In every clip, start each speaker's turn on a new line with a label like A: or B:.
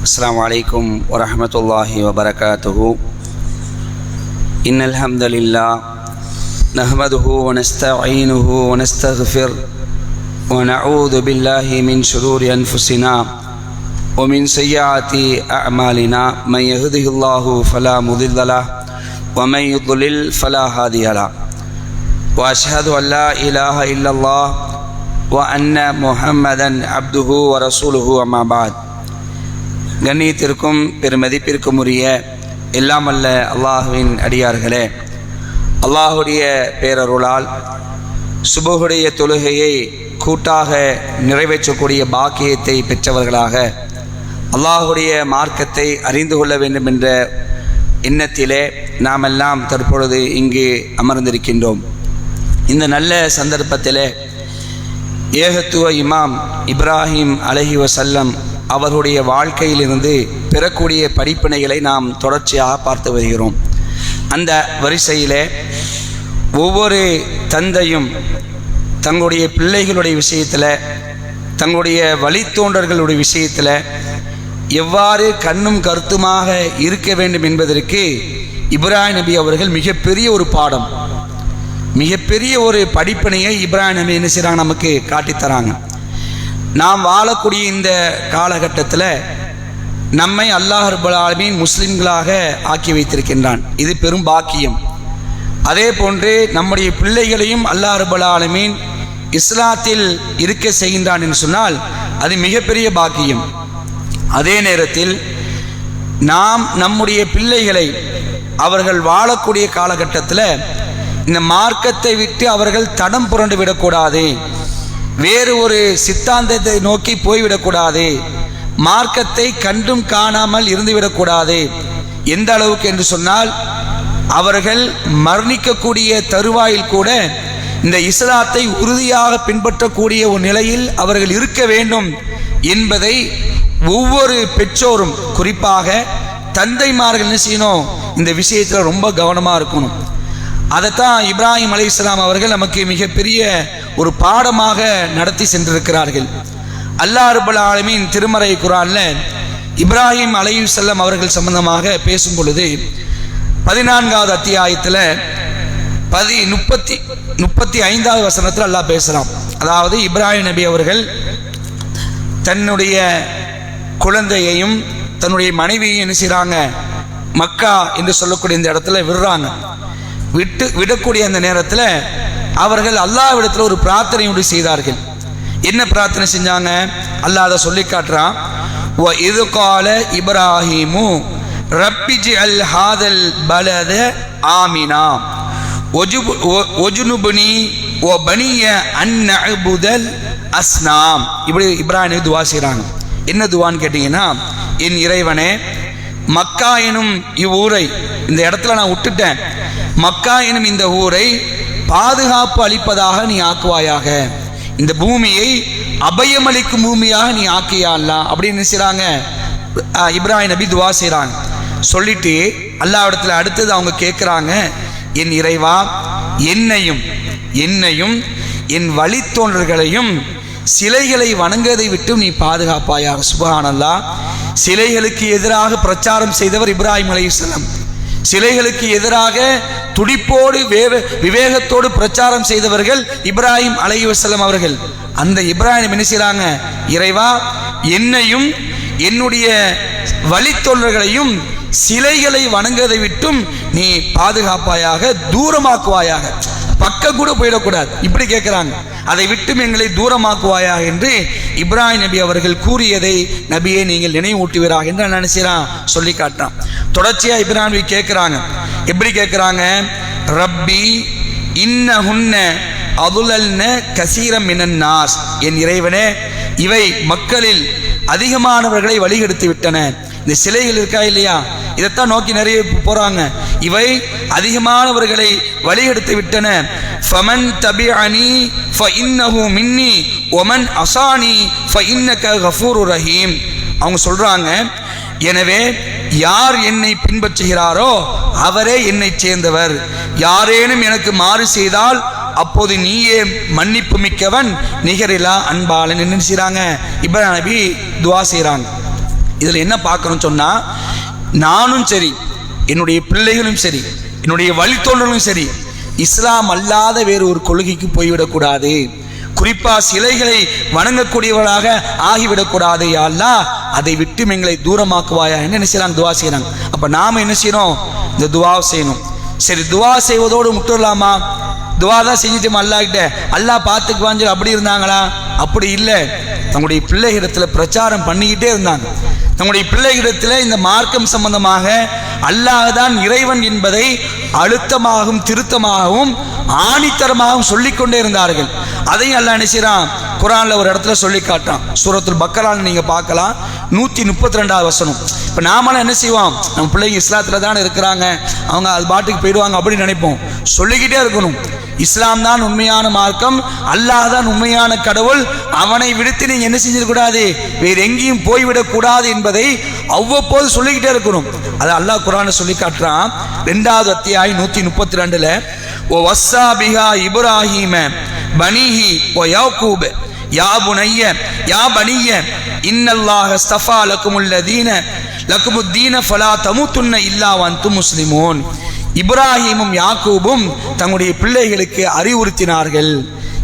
A: السلام عليكم ورحمة الله وبركاته. إن الحمد لله نحمده ونستعينه ونستغفر ونعوذ بالله من شرور أنفسنا ومن سيئات أعمالنا. من يهده الله فلا مضل له ومن يضلل فلا هادي له. وأشهد أن لا إله إلا الله وأن محمدا عبده ورسوله. أما بعد. கண்ணியத்திற்கும் பெருமதிப்பிற்கும் உரிய எல்லாம் அல்ல அல்லாஹுவின் அடியார்களே, அல்லாஹுடைய பேரருளால் சுபஹுடைய தொழுகையை கூட்டாக நிறைவேற்றக்கூடிய பாக்கியத்தை பெற்றவர்களாக அல்லாஹுடைய மார்க்கத்தை அறிந்து கொள்ள வேண்டும் என்ற எண்ணத்திலே நாமெல்லாம் தற்பொழுது இங்கு அமர்ந்திருக்கின்றோம். இந்த நல்ல சந்தர்ப்பத்திலே ஏகத்துவ இமாம் இப்ராஹிம் அலைஹிவஸல்லம் அவர்களுடைய வாழ்க்கையிலிருந்து பெறக்கூடிய படிப்பினைகளை நாம் தொடர்ச்சியாக பார்த்து வருகிறோம். அந்த வரிசையிலே ஒவ்வொரு தந்தையும் தங்களுடைய பிள்ளைகளுடைய விஷயத்தில், தங்களுடைய வழித்தோன்றர்களுடைய விஷயத்தில் எவ்வாறு கண்ணும் கருத்துமாக இருக்க வேண்டும் என்பதற்கு இப்ராஹிம் நபி அவர்கள் மிகப்பெரிய ஒரு பாடம், மிகப்பெரிய ஒரு படிப்பினையை இப்ராஹிம் நபி என்ன செய்கிறாங்க, நமக்கு காட்டித்தராங்க. நாம் வாழக்கூடிய இந்த காலகட்டத்தில் நம்மை அல்லாஹ் ரப்பல் ஆலமீன் முஸ்லிம்களாக ஆக்கி வைத்திருக்கின்றான். இது பெரும் பாக்கியம். அதே போன்று நம்முடைய பிள்ளைகளையும் அல்லாஹ் ரப்பல் ஆலமீன் இஸ்லாத்தில் இருக்க செய்கின்றான் என்று சொன்னால் அது மிகப்பெரிய பாக்கியம். அதே நேரத்தில் நாம் நம்முடைய பிள்ளைகளை அவர்கள் வாழக்கூடிய காலகட்டத்தில் இந்த மார்க்கத்தை விட்டு அவர்கள் தடம் புரண்டு விடக்கூடாது, வேறு ஒரு சித்தாந்தத்தை நோக்கி போய்விடக்கூடாது, மார்க்கத்தை கண்டும் காணாமல் இருந்துவிடக்கூடாது. எந்த அளவுக்கு என்று சொன்னால் அவர்கள் மரணிக்கக்கூடிய தருவாயில் கூட இந்த இஸ்லாத்தை உறுதியாக பின்பற்றக்கூடிய ஒரு நிலையில் அவர்கள் இருக்க வேண்டும் என்பதை ஒவ்வொரு பெற்றோரும், குறிப்பாக தந்தைமார்கள் என்ன செய்யணும், இந்த விஷயத்தில் ரொம்ப கவனமாக இருக்கணும். அதைத்தான் இப்ராஹிம் அலைஹிஸ்ஸலாம் அவர்கள் நமக்கு மிகப்பெரிய ஒரு பாடமாக நடத்தி சென்றிருக்கிறார்கள். அல்லாஹ் ரப்பல் ஆலமீன் திருமறை குர்ஆன்ல இப்ராஹிம் அலைஹிஸ்ஸலாம் அவர்கள் சம்பந்தமாக பேசும் பொழுது 14வது அத்தியாயத்தில் 35வது வசனத்தில் அல்லாஹ் பேசுகிறான். அதாவது இப்ராஹிம் நபி அவர்கள் தன்னுடைய குழந்தையையும் தன்னுடைய மனைவியையும் என்ன செய்கிறாங்க, மக்கா என்று சொல்லக்கூடிய இந்த இடத்துல விடுறாங்க. விடக்கூடிய அந்த நேரத்தில் அவர்கள் அல்லாஹ்விடத்தில் ஒரு பிரார்த்தனை செய்தார்கள். என்ன பிரார்த்தனை செஞ்சாங்க, அல்லாஹ் அதை சொல்லி காட்டுறான். வ இது கால இப்ராஹிமு ரப்பிஜ்அல் ஹாதல் பலத ஆமினா ஒஜுனுபுனி வ பனிய அன் நஅபுதல் அஸ்னாம். இப்படி இப்ராஹிம் துவா செய்கிறாங்க. என்ன துவான்னு கேட்டிங்கன்னா, என் இறைவனே, மக்கா எனும் இவ்வூரை இந்த இடத்துல நான் விட்டுட்டேன், மக்கா எனும் இந்த ஊரை பாதுகாப்பு அளிப்பதாக நீ ஆக்குவாயாக, இந்த பூமியை அபயமளிக்கும் பூமியாக நீ ஆக்கியா அல்லாஹ் அப்படின்னு செய்கிறாங்க. இப்ராஹிம் நபி துவா செய்கிறாங்க. சொல்லிட்டு அல்லாஹ்விடத்தில் அடுத்தது அவங்க கேட்குறாங்க, என் இறைவா, என்னையும் என் வழித்தோன்றர்களையும் சிலைகளை வணங்குவதை விட்டு நீ பாதுகாப்பாயாக. சுப்ஹானல்லாஹ். சிலைகளுக்கு எதிராக பிரச்சாரம் செய்தவர் இப்ராஹிம் அலைஹிஸ்ஸலாம். சிலைகளுக்கு எதிராக துடிப்போடு விவேகத்தோடு பிரச்சாரம் செய்தவர்கள் இப்ராஹிம் அலைஹிஸ்ஸலாம் அவர்கள். அந்த இப்ராஹிம் என்ன செய்றாங்க, இறைவா, என்னையும் என்னுடைய வழித்தோன்றர்களையும் சிலைகளை வணங்குவதை விட்டும் நீ பாதுகாப்பாயாக, தூரமாக்குவாயாக, பக்கம் கூட போயிடக்கூடாது, இப்படி கேட்குறாங்க. அதை விட்டும் எங்களை தூரமாக்குவாயாக என்று இப்ராஹிம் நபி அவர்கள் கூறியதை நபியை நீங்கள் நினைவூட்டுவீராக என்று நினைச்சான் சொல்லி காட்டான். தொடர்ச்சியாக இப்ராஹிம் நபி கேட்குறாங்க. எப்படி கேட்குறாங்க, ரப்பி இன்னஹுன்ன அதுலல்ன கசீரம் மினன் நாஸ். என் இறைவனே, இவை மக்களில் அதிகமானவர்களை வழிகெடுத்து விட்டன. இந்த சிலைகள் இருக்கா இல்லையா, இதைத்தான் நோக்கி நிறைய போறாங்க. இவை அதிகமானவர்களை வழிகெடுத்து விட்டன. ஃபமன் தபிஅனி ஃபஇன்னஹு மின்னி வமன் அஸானி ஃபஇன்னக கஃபூருர் ரஹீம். அவங்க சொல்றாங்க, எனவே யார் என்னை பின்பற்றுகிறாரோ அவரே என்னை சேர்ந்தவர், யாரேனும் எனக்கு மாறு செய்தால் அப்போது நீயே மன்னிப்பு மிக்கவன், நிகரிலா அன்பாளன். என்ன செய்றாங்க, இப்ராஹிம் நபி துவா செய்கிறாங்க. இதில் என்ன பார்க்கணும்னு சொன்னால், நானும் சரி, என்னுடைய பிள்ளைகளும் சரி, என்னுடைய வழித்தோன்றலும் சரி, இஸ்லாம் அல்லாத வேறு ஒரு கொள்கைக்கு போய்விடக்கூடாது. குறிப்பாக சிலைகளை வணங்கக்கூடியவர்களாக ஆகிவிடக்கூடாது. யா அல்லாஹ், அதை விட்டு எங்களை தூரமாக்குவாயா என்ன செய்யறாங்க, துவா செய்யறாங்க. அப்ப நாம என்ன செய்யணும், இந்த துவா செய்யணும். சரி, துவா செய்வதோடு முட்டுடலாமா? துவா தான் செஞ்சுட்டோம் அல்லாஹ் கிட்ட, அல்லாஹ் பார்த்துக்குவான்னு அப்படி இருந்தாங்களா? அப்படி இல்லை. தங்களுடைய பிள்ளைகளிடத்தில் பிரச்சாரம் பண்ணிக்கிட்டே இருந்தாங்க. தங்களுடைய பிள்ளைகளிடத்தில் இந்த மார்க்கம் சம்பந்தமாக அல்லாஹ் தான் இறைவன் என்பதை அழுத்தமாகவும் திருத்தமாகவும் ஆணித்தரமாகவும் சொல்லிக்கொண்டே இருந்தார்கள். அதையும் அல்லாஹ் என்ன செய்றான், குர்ஆன்ல ஒரு இடத்துல சொல்லி காட்டான். சூரத்துல் பக்கரால நீங்க பார்க்கலாம், 132வது வசனம். இப்போ நாமெல்லாம் என்ன செய்வோம், நம்ம பிள்ளைங்க இஸ்லாத்தில் தான் இருக்கிறாங்க, அவங்க அது பாட்டுக்கு போயிடுவாங்க அப்படின்னு நினைப்போம். சொல்லிக்கிட்டே இருக்கணும், இஸ்லாம் தான் உண்மையான மார்க்கம், அல்லாஹ் தான் உண்மையான கடவுள், அவனை விடுத்து நீங்க என்ன செஞ்சிடக்கூடாது, வேறு எங்கேயும் போய்விடக் கூடாது என்பதை அவ்வப்போது சொல்லிக்கிட்டே இருக்கணும். அது அல்லாஹ் குர்ஆன்ல சொல்லி காட்டுறான். 2வது அத்தியாயம் 132ல, ஓ வஸ்ஸா பிஹா இப்ராஹீம பனீஹி ஓ யாக்கூப யா புனைய யா பனிய இன்னல்லாஹ ஸ்தஃபா லகுமுல்லதீன லகுமுத்தீன ஃபலா தமுத்துன்ன இல்லா வன்தும் முஸ்லிமூன். இப்ராஹீமும் யாக்கூபும் தங்களுடைய பிள்ளைகளுக்கு அறிவுறுத்தினார்கள்.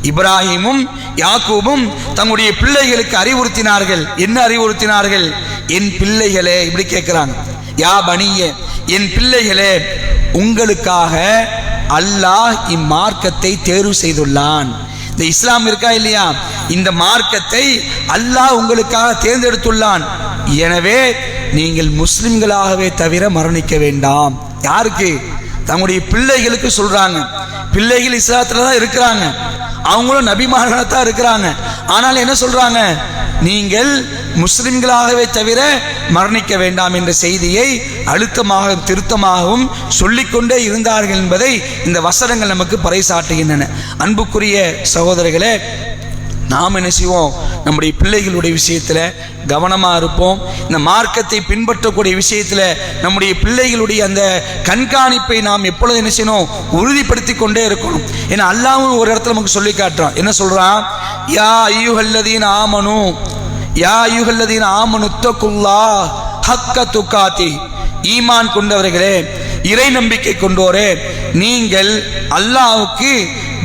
A: இப்ராஹீமும் யாக்கூபும் தங்களுடைய பிள்ளைகளுக்கு அறிவுறுத்தினார்கள். என்ன அறிவுறுத்தினார்கள்? என் பிள்ளைகளே, இப்படி கேட்கிறாங்க, யா பனிய, என் பிள்ளைகளே, உங்களுக்காக அல்லாஹ் இம்மார்க்கத்தை தேர்வு செய்துள்ளான். இந்த இஸ்லாம் இருக்கா இல்லையா, இந்த மார்க்கத்தை அல்லாஹ் உங்களுக்காக தேர்ந்தெடுத்துள்ளான். எனவே நீங்கள் முஸ்லிம்களாகவே தவிர மரணிக்க வேண்டாம். யாருக்கு? தங்களுடைய பிள்ளைகளுக்கு சொல்றாங்க. பிள்ளைகள் இஸ்லாத்துல தான் இருக்கிறாங்க, அவங்களும் நபிமார்களாக தான் இருக்கிறாங்க. ஆனால் என்ன சொல்றாங்க, நீங்கள் முஸ்லிம்களாகவே தவிர மரணிக்க வேண்டாம் என்ற செய்தியை அழுத்தமாக திருத்தமாகவும் சொல்லிக்கொண்டே இருந்தார்கள் என்பதை இந்த வசனங்கள் நமக்கு பறைசாட்டுகின்றன. அன்புக்குரிய சகோதரர்களே, நாம் என்ன செய்வோம், நம்முடைய பிள்ளைகளுடைய விஷயத்தில் கவனமாக இருப்போம். இந்த மார்க்கத்தை பின்பற்றக்கூடிய விஷயத்தில் நம்முடைய பிள்ளைகளுடைய அந்த கண்காணிப்பை நாம் எப்பொழுது என்ன செய்யணும், உறுதிப்படுத்தி கொண்டே இருக்கணும். ஏன்னா அல்லாஹ்வும் ஒரு இடத்துல நமக்கு சொல்லி காட்டுறான். என்ன சொல்றான்? யா அய்யுஹல்லதீன ஆமனு யா அய்யுஹல்லதீன ஆமனு தக்குல்லாஹ் ஹக்க துகாத்தி. ஈமான் கொண்டவர்களே, இறை நம்பிக்கை கொண்டோரே, நீங்கள் அல்லாஹ்வுக்கு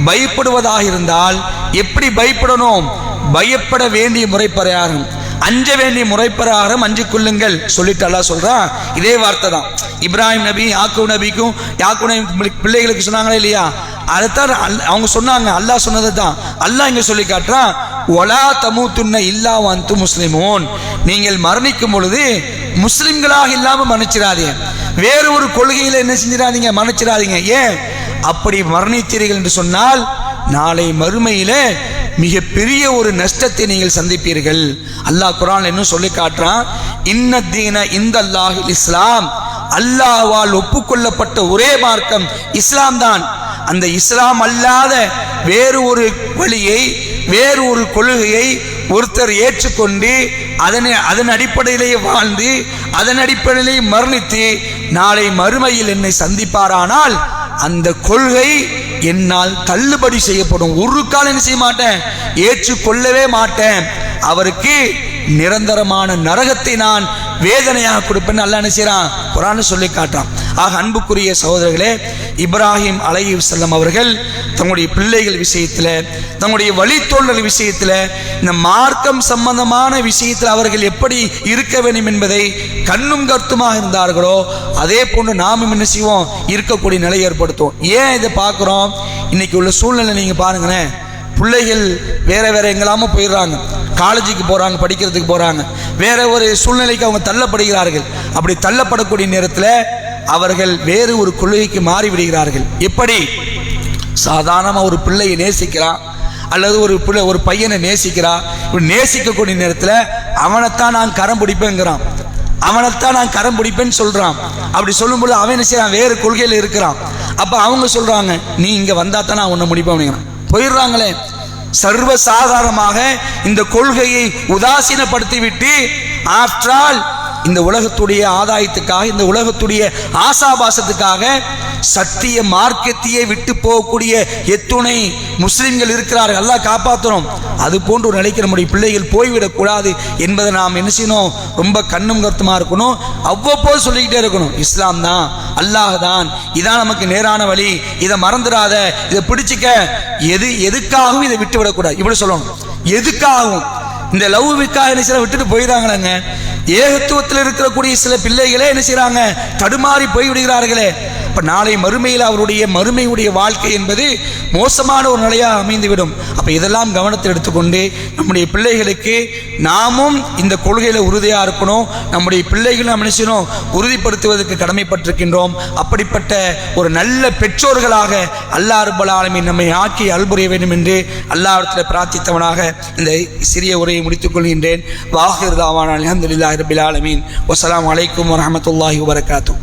A: பயப்படுவதாக இருந்தால் எப்படி பயப்படணும்? பயப்பட வேண்டிய முறைப்பிரகாரம், அஞ்ச வேண்டிய முறைப்பிரகாரம் அஞ்சு கொள்ளுங்கள் சொல்லிட்டு அல்லாஹ் சொல்றான். இதே வார்த்தை தான் இப்ராஹிம் நபி யாக்கூப் நபிக்கும், யாக்கூப் நபி பிள்ளைகளுக்கு சொன்னாங்களே இல்லையா, அதைத்தான் அவங்க சொன்னாங்க. அல்லாஹ் சொன்னதை தான் அல்லாஹ் இங்க சொல்லி காட்டுறான். ஒலா தமுத்துன்ன இல்லா வன்தும் முஸ்லிமூன். நீங்கள் மரணிக்கும் பொழுது முஸ்லிம்களாக இல்லாம மரணிச்சிடாதீங்க, வேறு ஒரு கொள்கையில என்ன செஞ்சிடாதீங்க, மரணிச்சிடாதீங்க. ஏன் அப்படி மரணித்தீர்கள் என்று சொன்னால் நாளை மறுமையில மிகப்பெரிய ஒரு நஷ்டத்தை நீங்கள் சந்திப்பீர்கள். அல்லாஹ் குர்ஆன்ல இன்னும் சொல்லி காட்டுறான், இன்னத்தீன இந்தல்லாஹில் இஸ்லாம். அல்லாஹ்வால் ஒப்புக்கொள்ளப்பட்ட ஒரே மார்க்கம் இஸ்லாம் தான். அந்த இஸ்லாம் அல்லாத வேறு ஒரு வழியை, வேறு ஒரு கொள்கையை ஒருத்தர் ஏற்றுக்கொண்டு அதன் அடிப்படையிலேயே வாழ்ந்து அதன் அடிப்படையிலேயே மரணித்து நாளை மறுமையில் என்னை சந்திப்பாரானால் அந்த கொள்கை என்னால் தள்ளுபடி செய்யப்படும். ஒரு காலம் என்ன செய்ய மாட்டேன், ஏற்றுக்கொள்ளவே மாட்டேன். அவருக்கு நிரந்தரமான நரகத்தை நான் வேதனையாக கொடுப்பேன் அல்லாஹ் என்ன செய்றான், குர்ஆன் சொல்லி காட்டான். ஆக அன்புக்குரிய சகோதரர்களே, இப்ராஹிம் அலைஹிஸ்ஸலாம் அவர்கள் தங்களுடைய பிள்ளைகள் விஷயத்தில், தங்களுடைய வழித்தோன்றல் விஷயத்தில், இந்த மார்க்கம் சம்பந்தமான விஷயத்தில் அவர்கள் எப்படி இருக்க வேண்டும் என்பதை கண்ணும் கருத்துமாக இருந்தார்களோ அதே போன்று நாமும் என்ன செய்வோம், இருக்கக்கூடிய நிலை ஏற்படுத்துவோம். ஏன் இதை பார்க்குறோம்? இன்னைக்கு உள்ள சூழ்நிலை நீங்கள் பாருங்களேன். பிள்ளைகள் வேற வேற எங்கெல்லாமோ போயிடுறாங்க, காலேஜுக்கு போகிறாங்க, படிக்கிறதுக்கு போகிறாங்க, வேற ஒரு சூழ்நிலைக்கு அவங்க தள்ளப்படுகிறார்கள். அப்படி தள்ளப்படக்கூடிய நேரத்தில் அவர்கள் வேறு ஒரு கொள்கைக்கு மாறிவிடுகிறார்கள். எப்படி? சாதாரணமாக ஒரு பிள்ளையை நேசிக்கிறான் அல்லது ஒரு பையனை நேசிக்கிறான். இப்படி நேசிக்கக்கூடிய நேரத்தில் அவனைத்தான் நான் கரம் பிடிப்பேங்கிறான், அவனைத்தான் நான் கரம் பிடிப்பேன்னு சொல்கிறான். அப்படி சொல்லும்போது அவன் என்ன செய்யறான், வேறு கொள்கையில் இருக்கிறான். அப்போ அவங்க சொல்கிறாங்க, நீ இங்கே வந்தா தான் நான் உன்னை முடிப்பேன் அப்படிங்கிறான். போயிடுறாங்களே. சர்வ சாதாரணமாக இந்த கொள்கையை உதாசீனப்படுத்திவிட்டு, ஆஃப்டர் ஆல் இந்த உலகத்துடைய ஆதாயத்துக்காக, இந்த உலகத்துடைய ஆசாபாசத்துக்காக சத்திய மார்க்கத்தையே விட்டு போகக்கூடிய எத்துணை முஸ்லிம்கள் இருக்கிறார்கள். அல்லாஹ் காப்பாற்றணும். அது போன்று ஒரு நிலைக்கு நம்முடைய பிள்ளைகள் போய்விடக்கூடாது என்பதை நாம் என்ன செய்யணும், ரொம்ப கண்ணும் கருத்துமா இருக்கணும். அவ்வப்போது சொல்லிக்கிட்டே இருக்கணும், இஸ்லாம் தான், அல்லாஹ் தான், இதான் நமக்கு நேரான வழி, இதை மறந்துடாத, இதை பிடிச்சிக்க. எதுக்காகவும் இதை விட்டு விடக்கூடாது, இப்படி சொல்லணும். எதுக்காகவும் இந்த லவ்வுக்காக என்ன செய்ய விட்டுட்டு போயிடறாங்களேங்க. ஏகத்துவத்தில் இருக்கக்கூடிய சில பிள்ளைகளே என்ன செய்யறாங்க, தடுமாறி போய்விடுகிறார்களே. அப்ப நாளை மறுமையில் அவருடைய மறுமையுடைய வாழ்க்கை என்பது மோசமான ஒரு நிலையாக அமைந்துவிடும். அப்ப இதெல்லாம் கவனத்தில் எடுத்துக்கொண்டு நம்முடைய பிள்ளைகளுக்கு நாமும் இந்த கொள்கையில உறுதியா இருக்கணும். நம்முடைய பிள்ளைகளை நாம் என்ன செய்யணும், உறுதிப்படுத்துவதற்கு கடமைப்பட்டிருக்கின்றோம். அப்படிப்பட்ட ஒரு நல்ல பெற்றோர்களாக அல்லாஹ் ரப்பல் ஆலமீன் நம்மை ஆக்கி அல்புரிய வேண்டும் என்று அல்லாஹ்விடத்தில் பிரார்த்தித்தவனாக இந்த சிறிய உரையை முடித்துக் கொள்கின்றேன். வாஹிர் தாவானா அல்ஹம்துலில்லாஹி ரப்பில் ஆலமீன். வஸ்ஸலாமு அலைக்கும் வரஹ்மத்துல்லாஹி வபரகாத்துஹு.